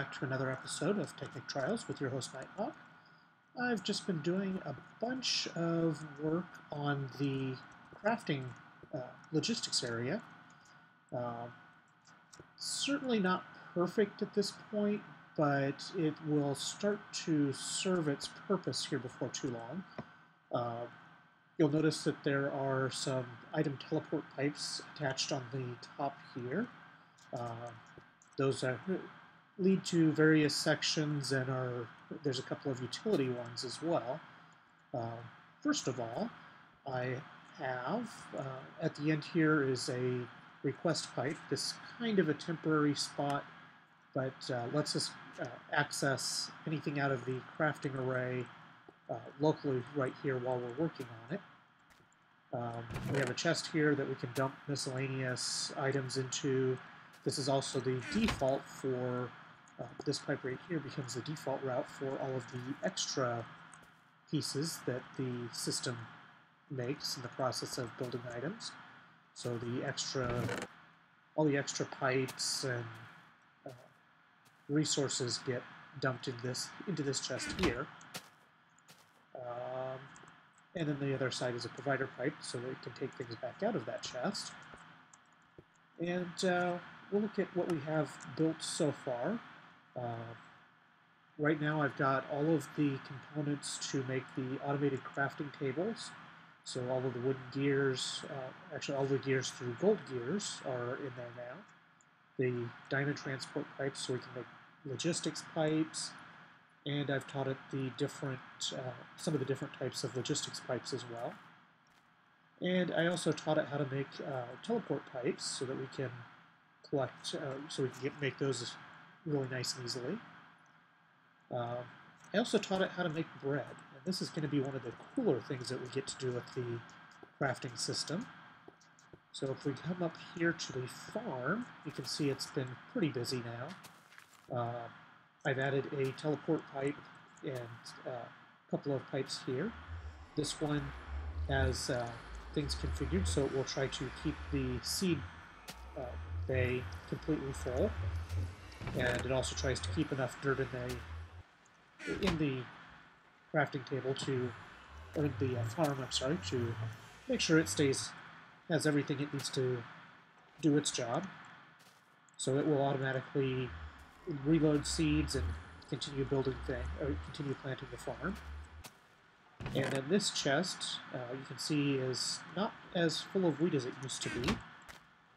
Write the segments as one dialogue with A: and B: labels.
A: back to another episode of Technic Trials with your host Nighthawk. I've just been doing a bunch of work on the crafting logistics area. Certainly not perfect at this point, but it will start to serve its purpose here before too long. You'll notice that there are some item teleport pipes attached on the top here. Those lead to various sections, and there's a couple of utility ones as well. First of all, I have, at the end here is a request pipe. This kind of a temporary spot, but lets us access anything out of the crafting array locally right here while we're working on it. We have a chest here that we can dump miscellaneous items into. This is also the default for, this pipe right here becomes the default route for all of the extra pieces that the system makes in the process of building items. So all the extra pipes and resources get dumped into this chest here. And then the other side is a provider pipe, so that it can take things back out of that chest. And we'll look at what we have built so far. Right now I've got all of the components to make the automated crafting tables. So all of the wooden gears, actually all the gears through gold gears are in there now. The diamond transport pipes, so we can make logistics pipes. And I've taught it the different, some of the different types of logistics pipes as well. And I also taught it how to make teleport pipes so that we can collect, so we can make those really nice and easily. I also taught it how to make bread, and this is going to be one of the cooler things that we get to do with the crafting system. So if we come up here to the farm, you can see it's been pretty busy now. I've added a teleport pipe and a couple of pipes here. This one has things configured, so it will try to keep the seed bay completely full, and it also tries to keep enough dirt in the crafting table or in the farm, I'm sorry, to make sure it has everything it needs to do its job. So it will automatically reload seeds and continue building continue planting the farm. And then this chest, you can see, is not as full of wheat as it used to be.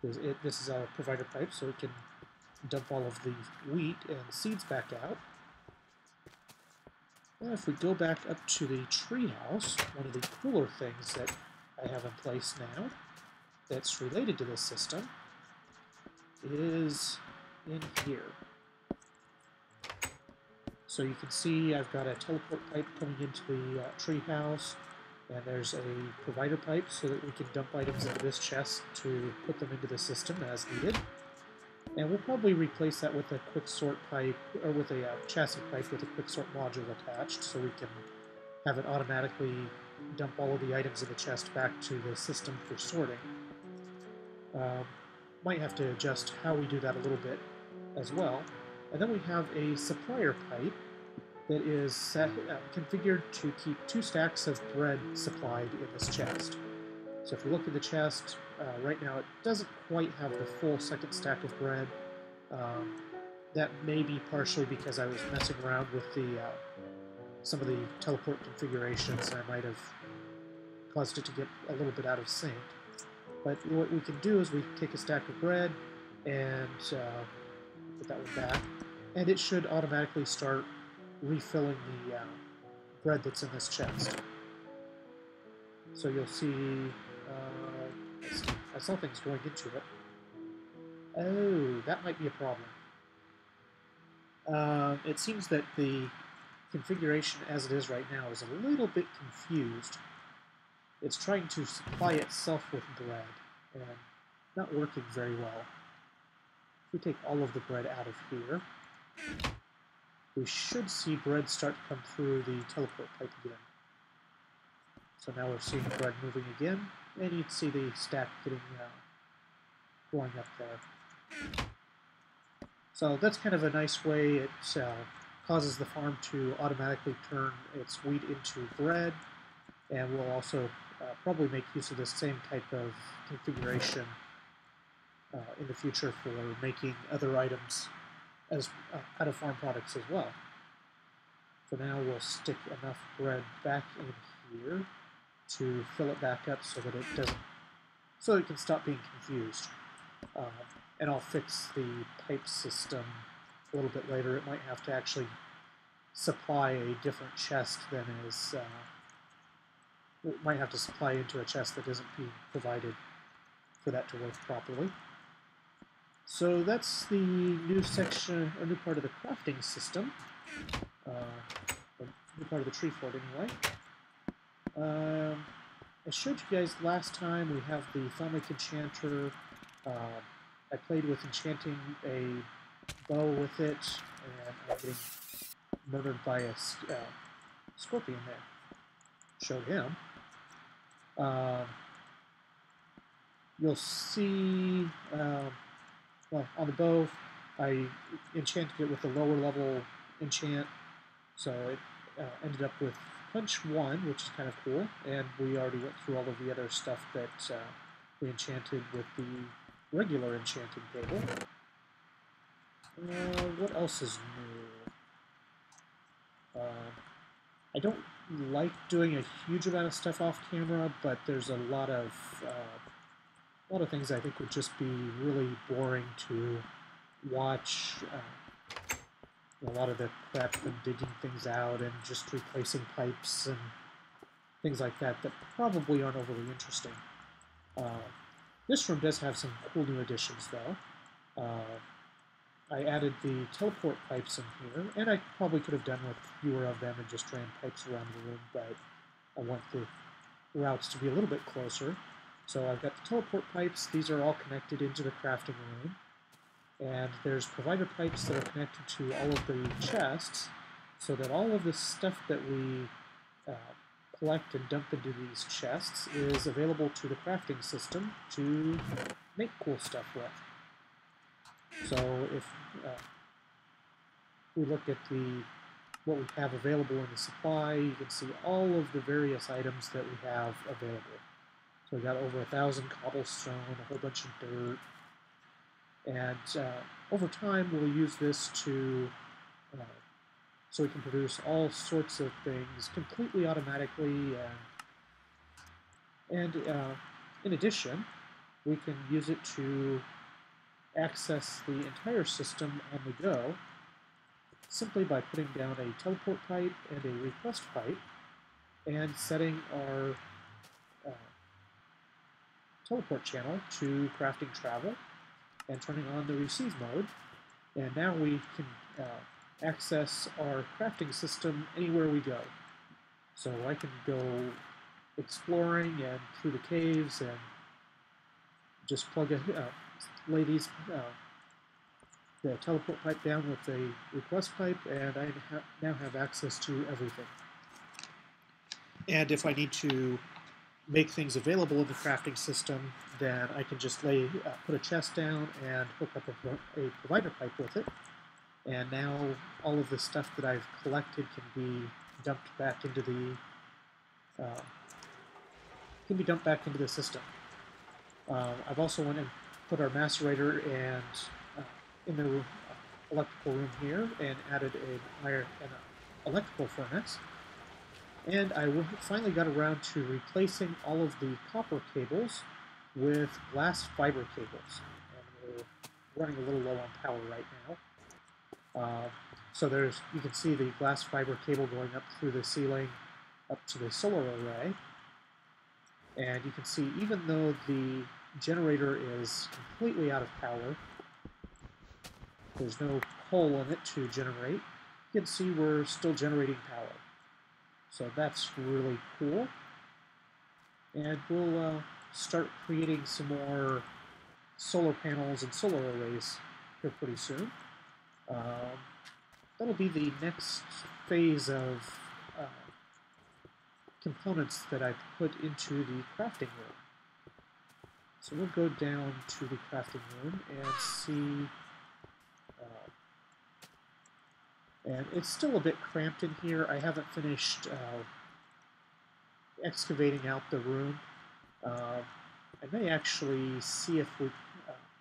A: This is a provider pipe, so it can dump all of the wheat and seeds back out. Now if we go back up to the treehouse, one of the cooler things that I have in place now that's related to this system is in here. So you can see I've got a teleport pipe coming into the treehouse, and there's a provider pipe so that we can dump items into this chest to put them into the system as needed. And we'll probably replace that with a quick sort pipe, or with a chassis pipe with a quick sort module attached, so we can have it automatically dump all of the items in the chest back to the system for sorting. Might have to adjust how we do that a little bit as well. And then we have a supplier pipe that is configured to keep 2 stacks of bread supplied in this chest. So if you look at the chest, right now it doesn't quite have the full second stack of bread. That may be partially because I was messing around with some of the teleport configurations, and I might have caused it to get a little bit out of sync. But what we can do is we take a stack of bread and put that one back, and it should automatically start refilling the bread that's in this chest. So you'll see, I saw things going into it. Oh, that might be a problem. It seems that the configuration as it is right now is a little bit confused. It's trying to supply itself with bread, and not working very well. If we take all of the bread out of here, we should see bread start to come through the teleport pipe again. So now we're seeing bread moving again, and you can see the stack getting going up there. So that's kind of a nice way. It causes the farm to automatically turn its wheat into bread, and we'll also probably make use of the same type of configuration in the future for making other items as out of farm products as well. For now, we'll stick enough bread back in here to fill it back up so that it doesn't, so it can stop being confused. And I'll fix the pipe system a little bit later. It might have to actually supply a different chest than is. It might have to supply into a chest that isn't being provided for that to work properly. So that's the new section, or new part of the crafting system. The new part of the tree fort, anyway. I showed you guys last time we have the Thalmic Enchanter. I played with enchanting a bow with it, and I'm getting murdered by a scorpion there. Showed him. You'll see, well, on the bow, I enchanted it with a lower level enchant, so it ended up with Punch 1, which is kind of cool, and we already went through all of the other stuff that we enchanted with the regular enchanting table. What else is new? I don't like doing a huge amount of stuff off camera, but there's a lot of things I think would just be really boring to watch. A lot of the prep and digging things out and just replacing pipes and things like that that probably aren't overly interesting. This room does have some cool new additions, though. I added the teleport pipes in here, and I probably could have done with fewer of them and just ran pipes around the room, but I want the routes to be a little bit closer. So I've got the teleport pipes. These are all connected into the crafting room. And there's provider pipes that are connected to all of the chests, so that all of the stuff that we collect and dump into these chests is available to the crafting system to make cool stuff with. So if we look at what we have available in the supply, you can see all of the various items that we have available. So we've got over 1,000 cobblestone, a whole bunch of dirt, and over time we'll use this to so we can produce all sorts of things completely automatically, and in addition we can use it to access the entire system on the go simply by putting down a teleport pipe and a request pipe and setting our teleport channel to crafting travel and turning on the receive mode, and now we can access our crafting system anywhere we go. So I can go exploring and through the caves and just lay these the teleport pipe down with a request pipe, and I now have access to everything. And if I need to make things available in the crafting system, then I can just put a chest down and hook up a provider pipe with it, and now all of the stuff that I've collected can be dumped back into the system. I've also went and put our macerator in the electrical room here and added an electrical furnace. And I finally got around to replacing all of the copper cables with glass fiber cables. And we're running a little low on power right now. So you can see the glass fiber cable going up through the ceiling up to the solar array. And you can see even though the generator is completely out of power, there's no hole in it to generate, you can see we're still generating power. So that's really cool. And we'll start creating some more solar panels and solar arrays here pretty soon. That'll be the next phase of components that I put into the crafting room. So we'll go down to the crafting room and see And it's still a bit cramped in here. I haven't finished excavating out the room. I may actually see if we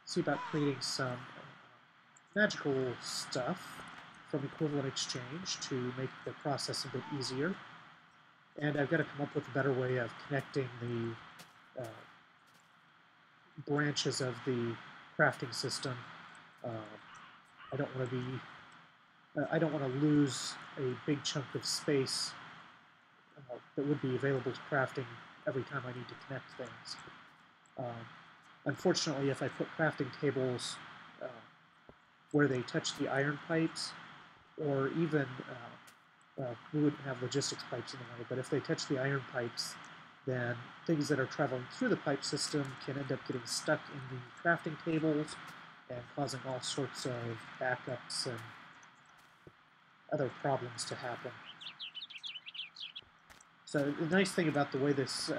A: see about creating some magical stuff from equivalent exchange to make the process a bit easier. And I've got to come up with a better way of connecting the branches of the crafting system. I don't want to be I don't want to lose a big chunk of space that would be available to crafting every time I need to connect things. Unfortunately, if I put crafting tables where they touch the iron pipes, or even, we wouldn't have logistics pipes in the way, but if they touch the iron pipes, then things that are traveling through the pipe system can end up getting stuck in the crafting tables and causing all sorts of backups and other problems to happen. So the nice thing about the way this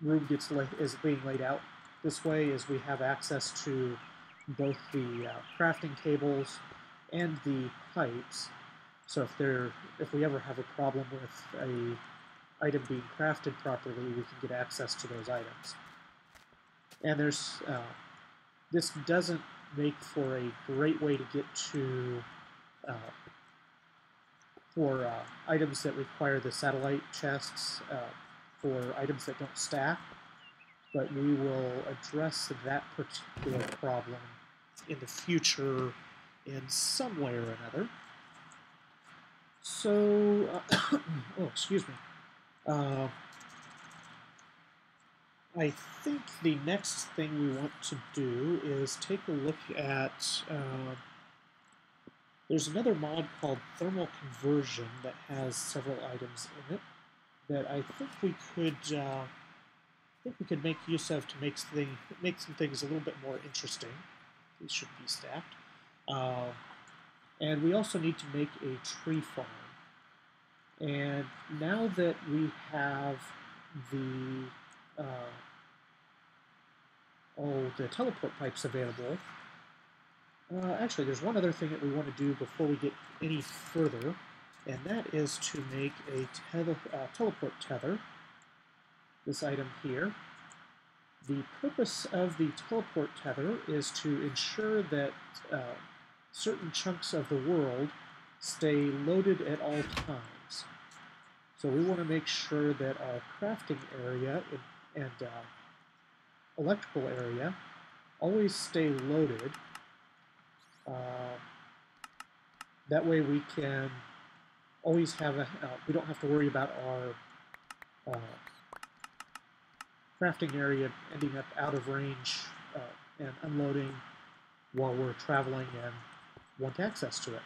A: room is being laid out this way is we have access to both the crafting tables and the pipes. So if we ever have a problem with a item being crafted properly, we can get access to those items. And this doesn't make for a great way to get to for items that require the satellite chests, for items that don't stack, but we will address that particular problem in the future in some way or another. So, oh, excuse me. I think the next thing we want to do is take a look at, there's another mod called Thermal Conversion that has several items in it that I think we could make use of to make some things a little bit more interesting. These should be stacked. And we also need to make a tree farm. And now that we have the teleport pipes available, actually there's one other thing that we want to do before we get any further, and that is to make a teleport tether, this item here. The purpose of the teleport tether is to ensure that certain chunks of the world stay loaded at all times. So we want to make sure that our crafting area and electrical area always stay loaded. That way we can always have we don't have to worry about our crafting area ending up out of range and unloading while we're traveling and want access to it.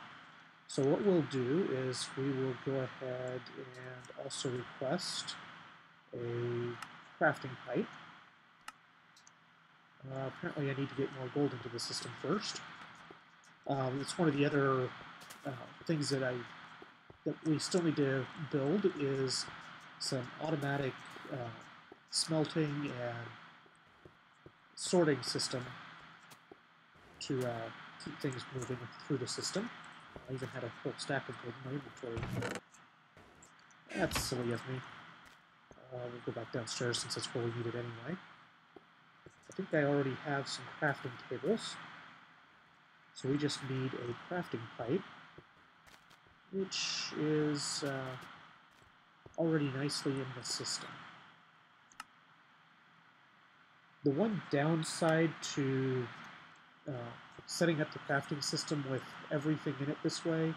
A: So what we'll do is we will go ahead and also request a crafting pipe. Apparently I need to get more gold into the system first. It's one of the other things that we still need to build is some automatic smelting and sorting system to keep things moving through the system. I even had a whole stack of gold in my inventory. That's silly of me. We'll go back downstairs since that's where we need it anyway. I think I already have some crafting tables. So we just need a crafting pipe, which is already nicely in the system. The one downside to setting up the crafting system with everything in it this way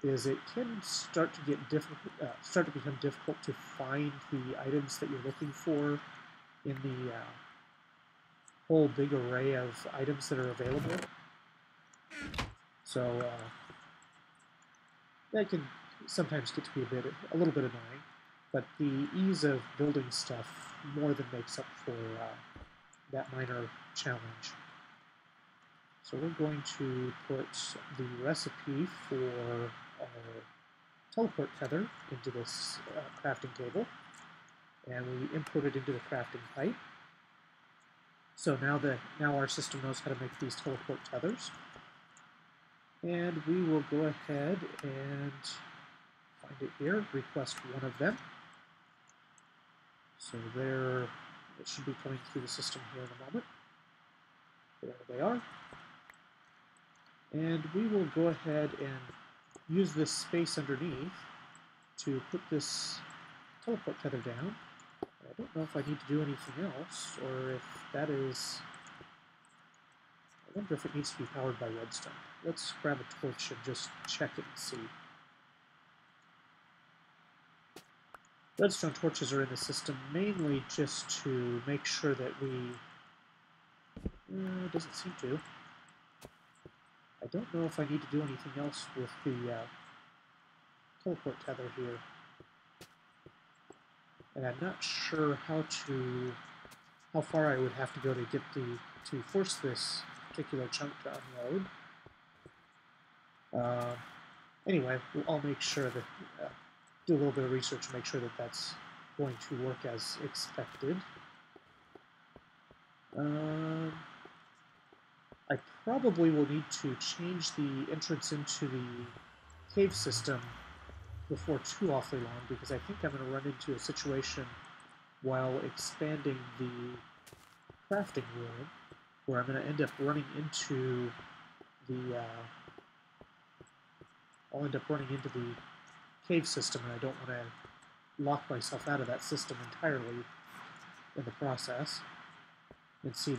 A: is it can start to become difficult to find the items that you're looking for in the whole big array of items that are available. So that can sometimes get to be a little bit annoying, but the ease of building stuff more than makes up for that minor challenge. So we're going to put the recipe for our teleport tether into this crafting table, and we input it into the crafting pipe. So now our system knows how to make these teleport tethers. And we will go ahead and find it here, request one of them. So there, it should be coming through the system here in a moment. There they are. And we will go ahead and use this space underneath to put this teleport tether down. I don't know if I need to do anything else, or if that is... I wonder if it needs to be powered by redstone. Let's grab a torch and just check it and see. Redstone torches are in the system mainly just to make sure that we... it doesn't seem to. I don't know if I need to do anything else with the teleport tether here. And I'm not sure how far I would have to go to force this particular chunk to unload. Anyway, I'll make sure that do a little bit of research to make sure that that's going to work as expected. I probably will need to change the entrance into the cave system before too awfully long, because I think I'm going to run into a situation while expanding the crafting room where I'm going to end up running into the I'll end up running into the cave system, and I don't want to lock myself out of that system entirely in the process. And see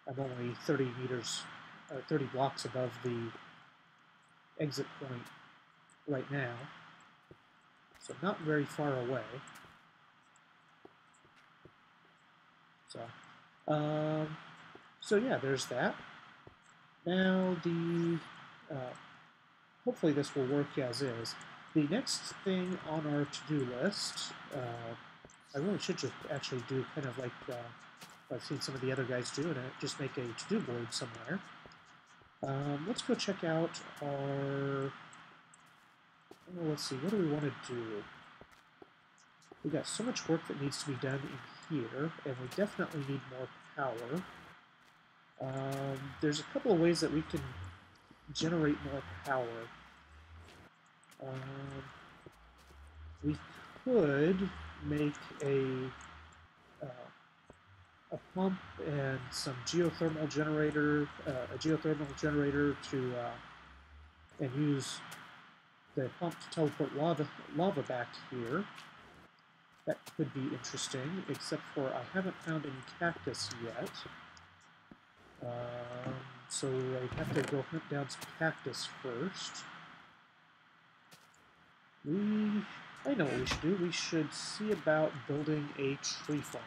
A: I'm only 30 meters, or 30 blocks above the exit point right now, so not very far away. So yeah, there's that. Now hopefully this will work as is. The next thing on our to-do list, I really should just actually do kind of like I've seen some of the other guys do, and just make a to-do board somewhere. Let's go check out our... let's see, what do we want to do? We've got so much work that needs to be done in here, and we definitely need more power. There's a couple of ways that we can generate more power. We could make a pump and some geothermal generator, a geothermal generator to and use the pump to teleport lava back here. That could be interesting, except for I haven't found any cactus yet. So I have to go hunt down some cactus first. I know what we should do. We should see about building a tree farm.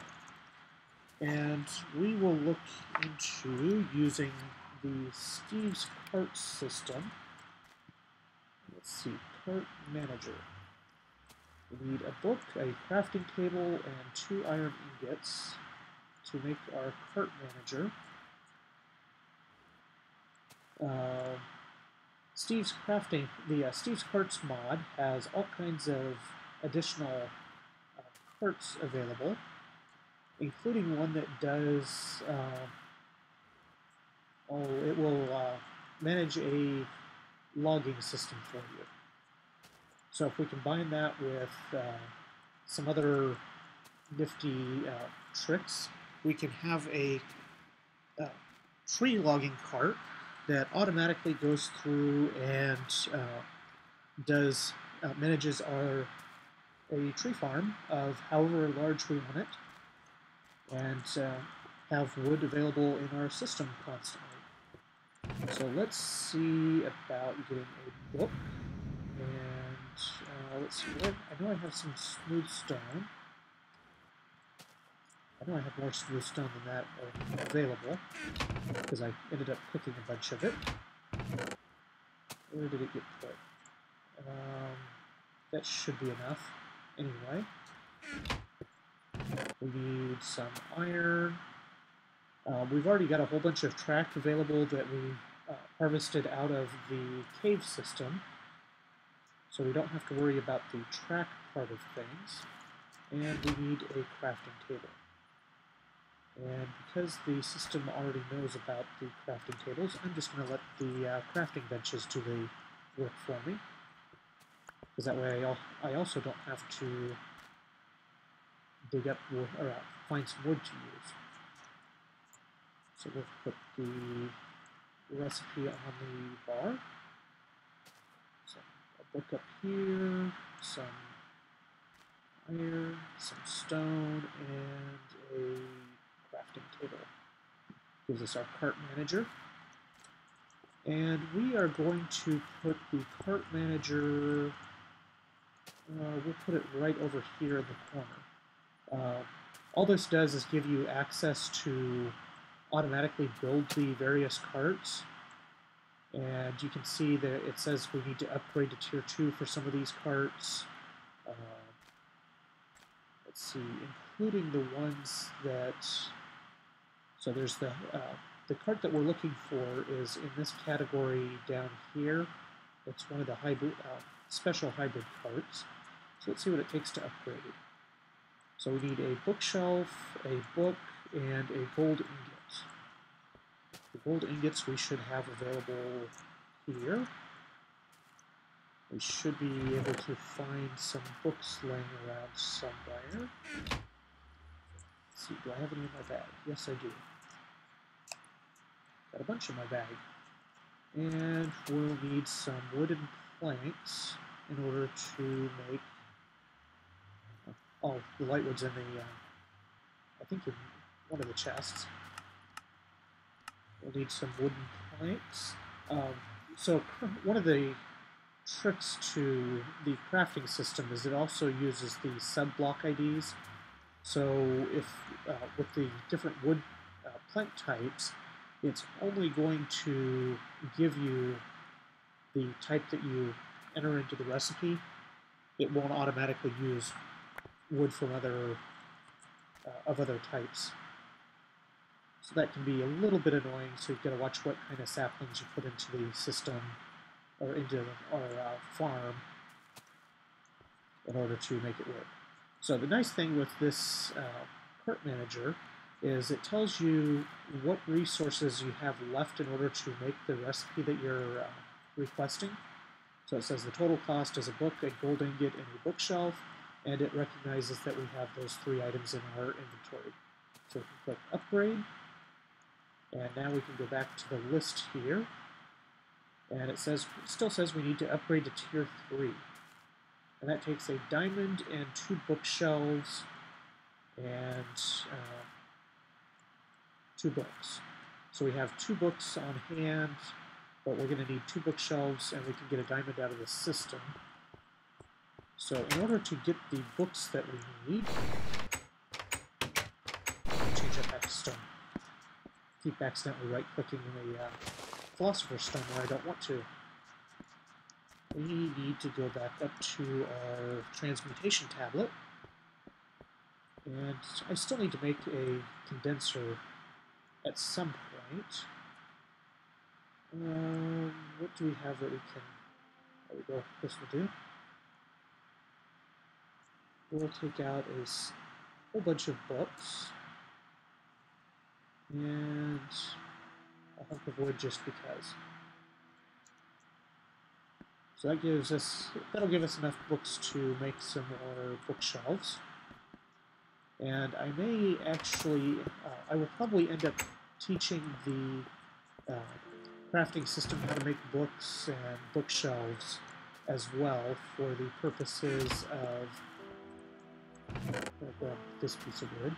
A: And we will look into using the Steve's cart system. Let's see, cart manager. We need a book, a crafting table, and 2 iron ingots to make our cart manager. Steve's Carts mod has all kinds of additional carts available, including one that does, it will manage a logging system for you. So if we combine that with some other nifty tricks, we can have a tree logging cart that automatically goes through and manages a tree farm of however large we want it, and have wood available in our system constantly. So let's see about getting a book, and let's see, I know I have some smooth stone. I know I have more smooth stone than that available, because I ended up cooking a bunch of it. Where did it get put? That should be enough. Anyway, we need some iron. We've already got a whole bunch of track available that we harvested out of the cave system, so we don't have to worry about the track part of things. And we need a crafting table. And because the system already knows about the crafting tables, I'm just going to let the crafting benches do the work for me. Because that way I also don't have to dig up wood, or find some wood to use. So we'll put the recipe on the bar. So a book up here, some iron, some stone, and a crafting table. Gives us our cart manager. And we are going to put the cart manager, we'll put it right over here in the corner. All this does is give you access to automatically build the various carts. And you can see that it says we need to upgrade to Tier 2 for some of these carts. Let's see, including the ones that... So there's the cart that we're looking for is in this category down here. It's one of the hybrid, special hybrid carts. So let's see what it takes to upgrade it. So we need a bookshelf, a book, and a gold ingot. The gold ingots we should have available here. We should be able to find some books laying around somewhere. Let's see, do I have any in my bag? Yes, I do. Got a bunch in my bag. And we'll need some wooden planks in order to make... Oh, the lightwood's in the... I think in one of the chests. We'll need some wooden planks. So one of the tricks to the crafting system is it also uses the sub-block IDs. So if with the different wood plank types, it's only going to give you the type that you enter into the recipe. It won't automatically use wood from other types. So that can be a little bit annoying, so you've got to watch what kind of saplings you put into the system or into our farm in order to make it work. So the nice thing with this cart manager is it tells you what resources you have left in order to make the recipe that you're requesting. So it says the total cost is a book, a gold ingot, and a bookshelf, and it recognizes that we have those 3 items in our inventory. So we can click upgrade, and now we can go back to the list here, and it still says we need to upgrade to Tier 3. And that takes a diamond and 2 bookshelves and 2 books. So we have 2 books on hand, but we're going to need 2 bookshelves, and we can get a diamond out of the system. So in order to get the books that we need, change that back to stone. Keep accidentally right-clicking the Philosopher's Stone where I don't want to. We need to go back up to our transmutation tablet, and I still need to make a condenser at some point. What do we have that we can... There we go, this will do. We'll take out a whole bunch of books, and a hunk of wood just because. So that'll give us enough books to make some more bookshelves. And I may actually, I will probably end up teaching the crafting system how to make books and bookshelves as well for the purposes of this piece of wood.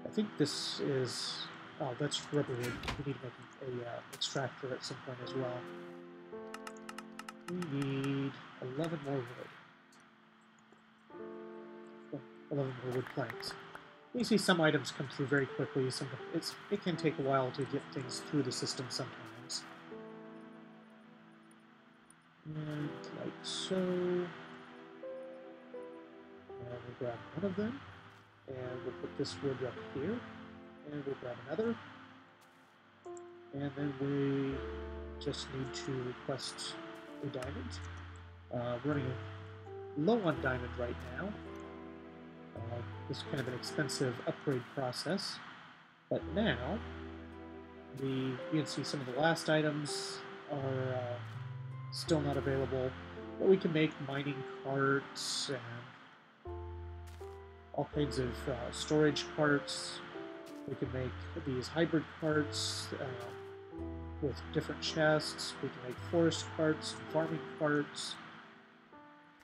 A: I think this is, oh, that's rubber wood. We need to make a extractor at some point as well. We need 11 more wood. 11 more wood planks. You see some items come through very quickly. It can take a while to get things through the system sometimes. And like so. And we'll grab one of them. And we'll put this wood up here. And we'll grab another. And then we just need to request a diamond. Running low on diamond right now. This is kind of an expensive upgrade process, but now you can see some of the last items are still not available, but we can make mining carts and all kinds of storage carts. We can make these hybrid carts with different chests. We can make forest carts, farming carts.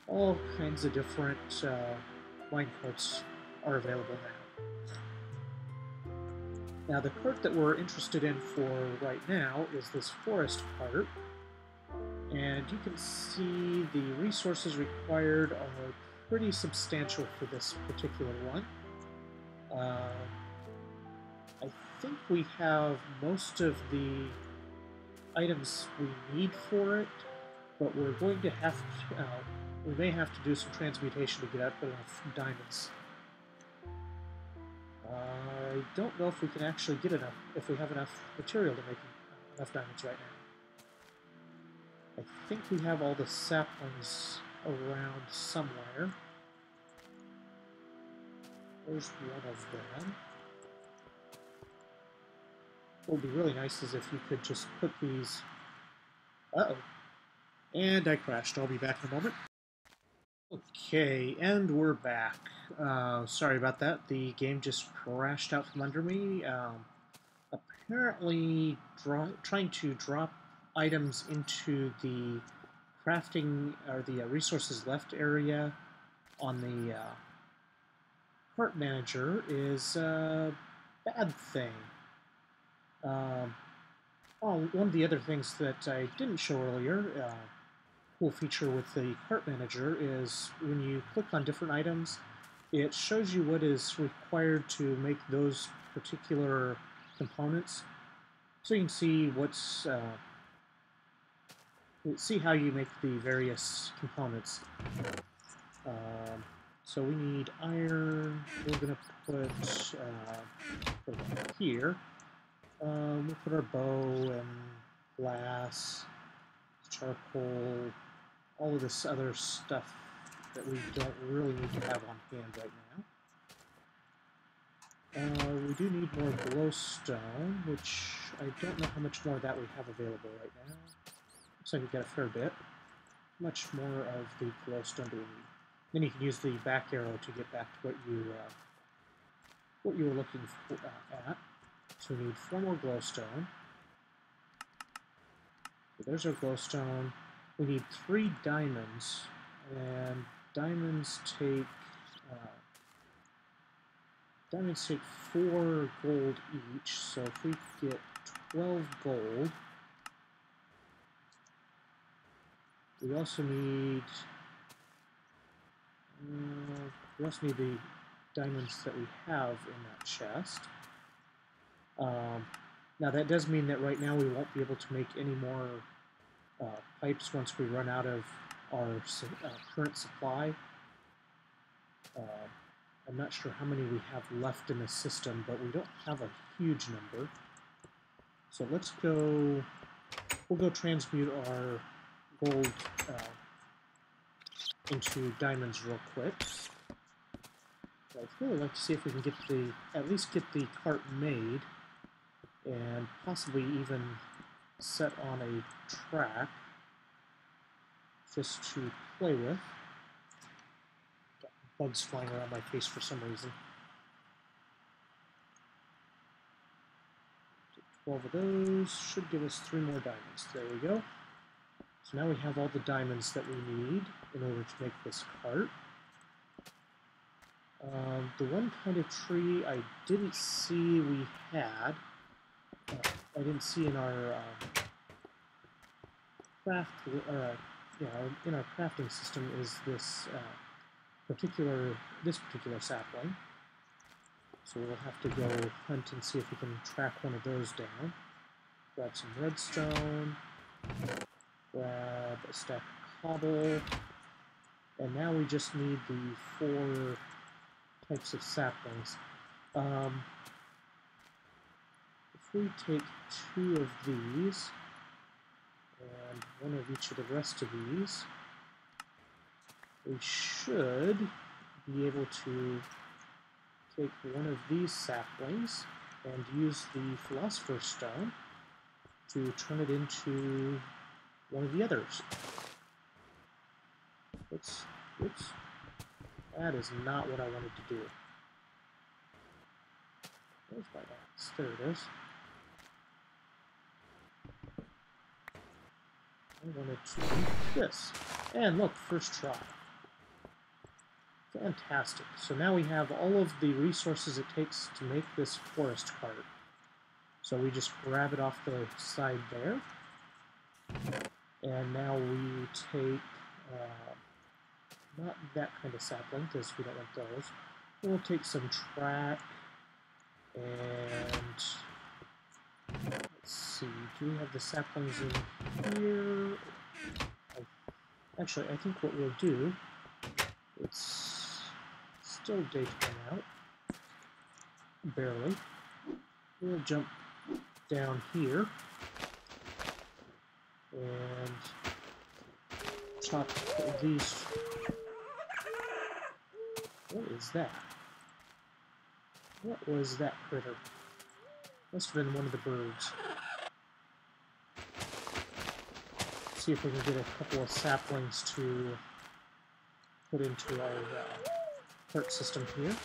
A: All kinds of different mine carts are available now. Now the cart that we're interested in for right now is this forest cart. And you can see the resources required are pretty substantial for this particular one. I think we have most of the items we need for it, but we're going to have to, we may have to do some transmutation to get up enough diamonds. I don't know if we can actually get enough, if we have enough material to make enough diamonds right now. I think we have all the saplings around somewhere. There's one of them. What would be really nice is if you could just put these... Uh-oh. And I crashed. I'll be back in a moment. Okay, and we're back. Sorry about that. The game just crashed out from under me. Apparently, trying to drop items into the crafting or the resources left area on the cart manager is a bad thing. One of the other things that I didn't show earlier, cool feature with the cart manager, is when you click on different items, it shows you what is required to make those particular components. So you can see what's see how you make the various components. So we need iron. We're going to put it here. We'll put our bow and glass, charcoal, all of this other stuff that we don't really need to have on hand right now. We do need more glowstone, which I don't know how much more of that we have available right now. Looks like we've got a fair bit. How much more of the glowstone do we need? Then you can use the back arrow to get back to what you were looking for, at. So we need 4 more glowstone. So there's our glowstone. We need 3 diamonds, and diamonds take 4 gold each. So if we get 12 gold, we also need the diamonds that we have in that chest. Now that does mean that right now we won't be able to make any more pipes once we run out of our current supply. I'm not sure how many we have left in the system, but we don't have a huge number. So let's go, we'll go transmute our gold into diamonds real quick. So I'd really like to see if we can at least get the cart made, and possibly even set on a track just to play with. Got bugs flying around my face for some reason. 12 of those should give us 3 more diamonds. There we go. So now we have all the diamonds that we need in order to make this cart. The one kind of tree I didn't see we had, I didn't see in our in our crafting system, is this particular sapling. So we'll have to go hunt and see if we can track one of those down. Grab some redstone. Grab a stack of cobble. And now we just need the 4 types of saplings. If we take 2 of these, and 1 of each of the rest of these, we should be able to take one of these saplings and use the Philosopher's Stone to turn it into one of the others. Oops. That is not what I wanted to do. Where's my axe? There it is. I wanted to do this. And look, first try. Fantastic. So now we have all of the resources it takes to make this forest cart. So we just grab it off the side there. And now we take, not that kind of sapling, because we don't want those. We'll take some track, and let's see, do we have the saplings in here? Actually, I think what we'll do, it's still daytime out, barely. We'll jump down here and chop these. What is that? What was that critter? Must have been one of the birds. See if we can get a couple of saplings to put into our cart system here.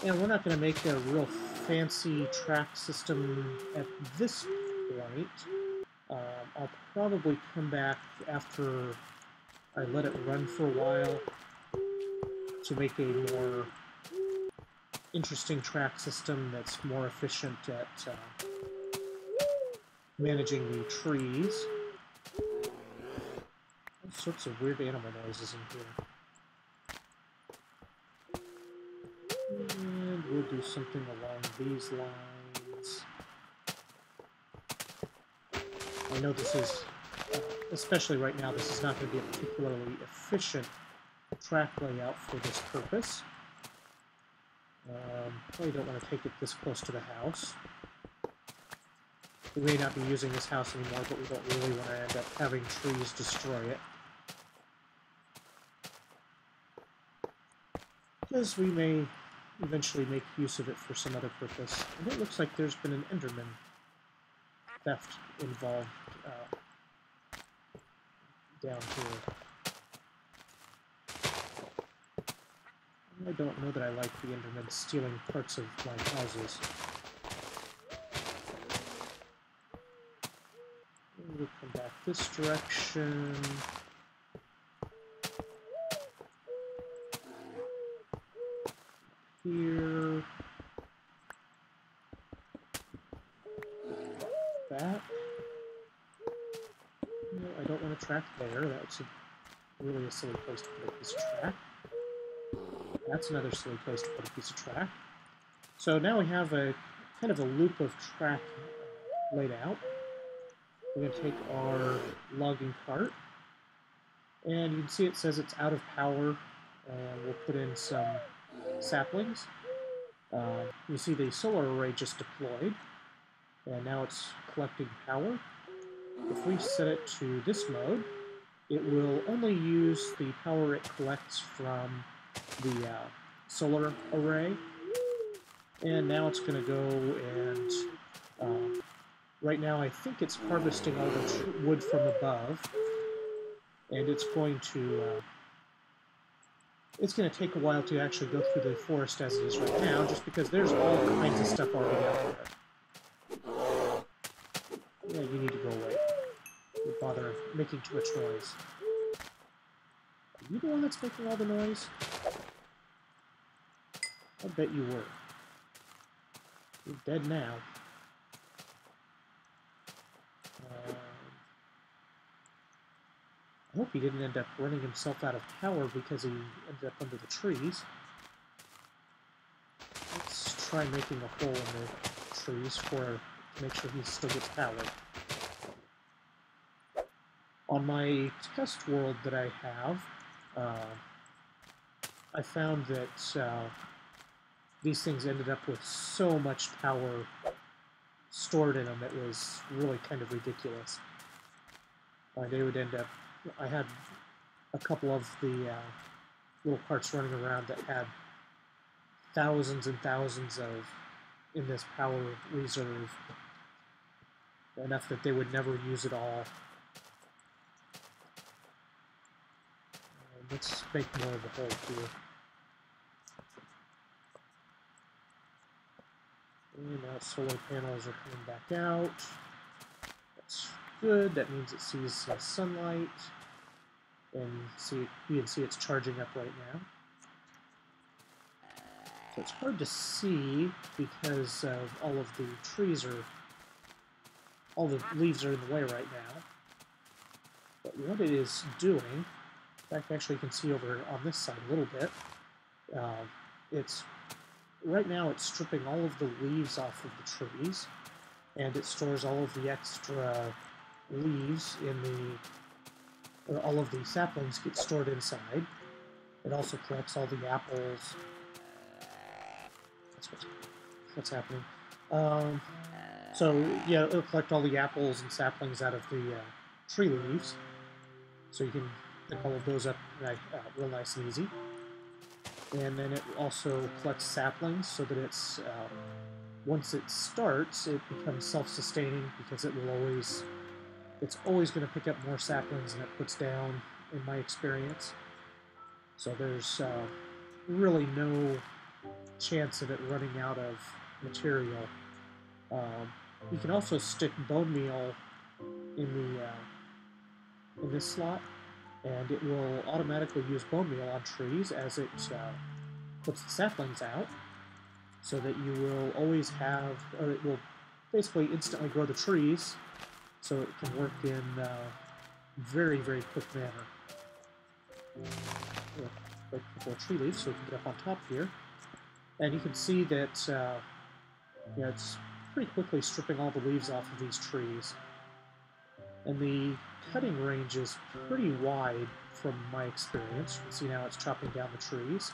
A: And we're not going to make a real fancy track system at this point. I'll probably come back after I let it run for a while to make a more interesting track system that's more efficient at managing the trees. All sorts of weird animal noises in here. And we'll do something along these lines. I know this is, especially right now, this is not going to be a particularly efficient track layout for this purpose. Probably don't want to take it this close to the house. We may not be using this house anymore, but we don't really want to end up having trees destroy it. Because we may eventually make use of it for some other purpose. And it looks like there's been an Enderman theft involved down here. I don't know that I like the Endermen stealing parts of my houses. We'll come back this direction. Here. Back. No, I don't want to track there. That's really a silly place to put a piece of track. That's another silly place to put a piece of track. So now we have a kind of a loop of track laid out. We're going to take our logging cart, and you can see it says it's out of power, and we'll put in some saplings. You see the solar array just deployed, and now it's collecting power. If we set it to this mode, it will only use the power it collects from the solar array, and now it's going to go and right now I think it's harvesting all the wood from above, and it's going to take a while to actually go through the forest as it is right now, just because there's all kinds of stuff already out there. Yeah, you need to go away. You bother making too much noise. Are you the one that's making all the noise? I bet you were. You're dead now. I hope he didn't end up running himself out of power because he ended up under the trees. Let's try making a hole in the trees to make sure he still gets power. On my test world that I have, I found that these things ended up with so much power stored in them, it was really kind of ridiculous. They would end up, I had a couple of the little carts running around that had thousands and thousands of in this power reserve, enough that they would never use it all. Let's make more of a hole here. And now solar panels are coming back out. That's good. That means it sees sunlight. And you can see it's charging up right now. So it's hard to see because of all of the trees all the leaves are in the way right now. But what it is doing, in fact, actually you can see over on this side a little bit, right now it's stripping all of the leaves off of the trees, and it stores all of the extra leaves or all of the saplings get stored inside. It also collects all the apples. That's what's happening. So yeah, it'll collect all the apples and saplings out of the tree leaves, so you can pick all of those up real nice and easy. And then it also collects saplings so that it's once it starts, it becomes self-sustaining because it's always going to pick up more saplings than it puts down, in my experience. So there's really no chance of it running out of material. You can also stick bone meal in this slot, and it will automatically use bone meal on trees as it puts the saplings out, so that you will always have, or it will basically instantly grow the trees, so it can work in very, very quick manner. Break a couple of tree leaves so we can get up on top here. And you can see that it's pretty quickly stripping all the leaves off of these trees. And the cutting range is pretty wide from my experience. You can see now it's chopping down the trees.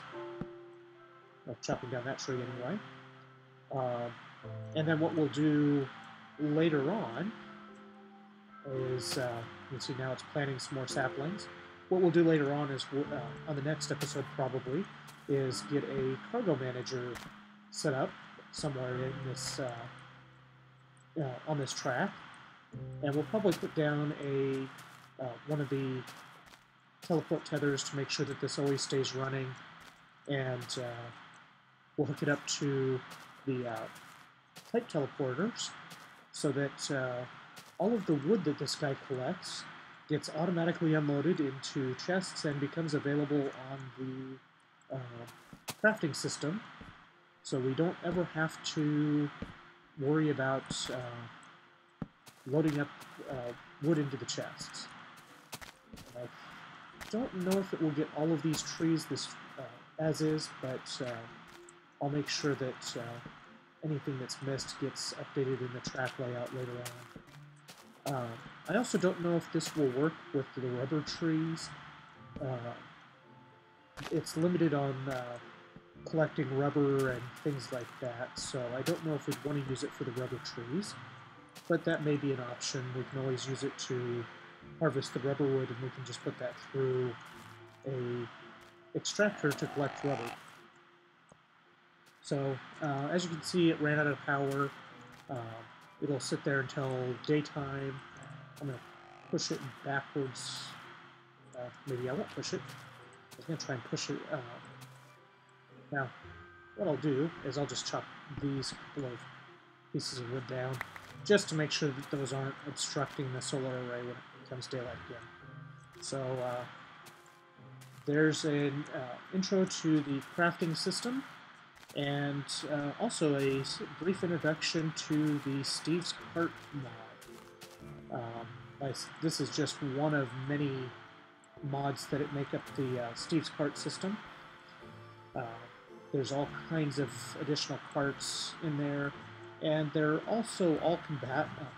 A: Or chopping down that tree anyway. And then what we'll do later on is, you can see now it's planting some more saplings. What we'll do later on is, on the next episode probably, is get a cargo manager set up somewhere in this on this track, and we'll probably put down one of the teleport tethers to make sure that this always stays running, and we'll hook it up to the type teleporters so that all of the wood that this guy collects gets automatically unloaded into chests and becomes available on the crafting system, so we don't ever have to worry about loading up wood into the chests. I don't know if it will get all of these trees as is, but I'll make sure that anything that's missed gets updated in the track layout later on. I also don't know if this will work with the rubber trees. It's limited on collecting rubber and things like that, so I don't know if we'd want to use it for the rubber trees, but that may be an option. We can always use it to harvest the rubber wood, and we can just put that through a extractor to collect rubber. So, as you can see, it ran out of power. It'll sit there until daytime. I'm going to push it backwards. Maybe I won't push it. I was going to try and push it. Now, what I'll do is I'll just chop these couple of pieces of wood down, just to make sure that those aren't obstructing the solar array when it becomes daylight again. So, there's an intro to the crafting system, and also a brief introduction to the Steve's Cart mod. This is just one of many mods that make up the Steve's Cart system. There's all kinds of additional carts in there, and they're also all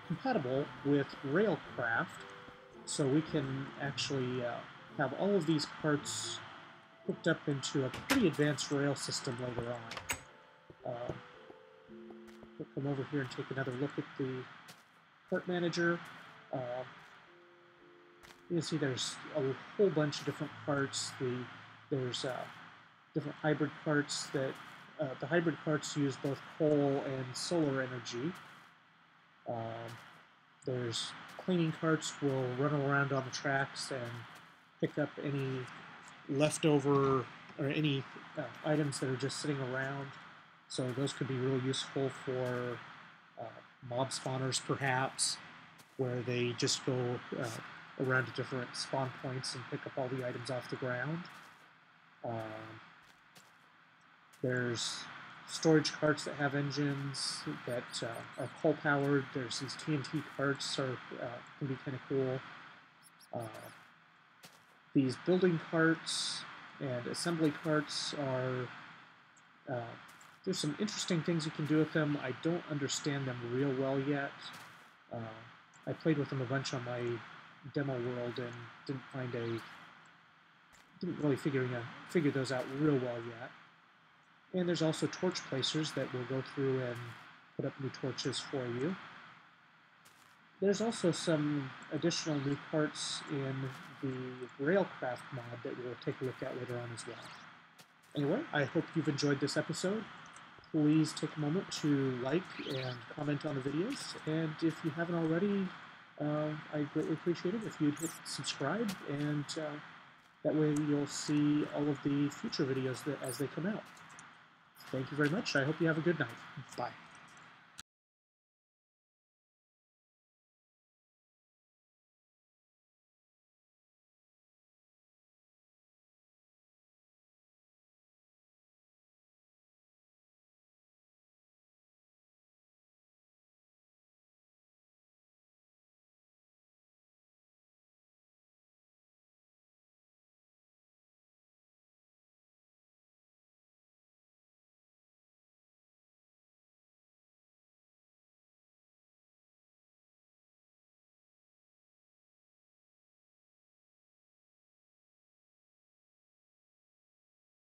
A: compatible with Railcraft, so we can actually have all of these carts hooked up into a pretty advanced rail system later on. We'll come over here and take another look at the cart manager. you see there's a whole bunch of different carts. There's different hybrid carts that the hybrid carts use both coal and solar energy. There's cleaning carts will run around on the tracks and pick up any leftover or any items that are just sitting around. So those could be really useful for mob spawners, perhaps, where they just go around to different spawn points and pick up all the items off the ground. There's storage carts that have engines that are coal-powered. There's these TNT carts can be kind of cool. These building carts and assembly carts are... there's some interesting things you can do with them. I don't understand them real well yet. I played with them a bunch on my demo world and didn't really figure those out real well yet. And there's also torch placers that will go through and put up new torches for you. There's also some additional new parts in the Railcraft mod that we'll take a look at later on as well. Anyway, I hope you've enjoyed this episode. Please take a moment to like and comment on the videos. And if you haven't already, I greatly appreciate it if you'd hit subscribe, and that way you'll see all of the future videos as they come out. Thank you very much. I hope you have a good night. Bye.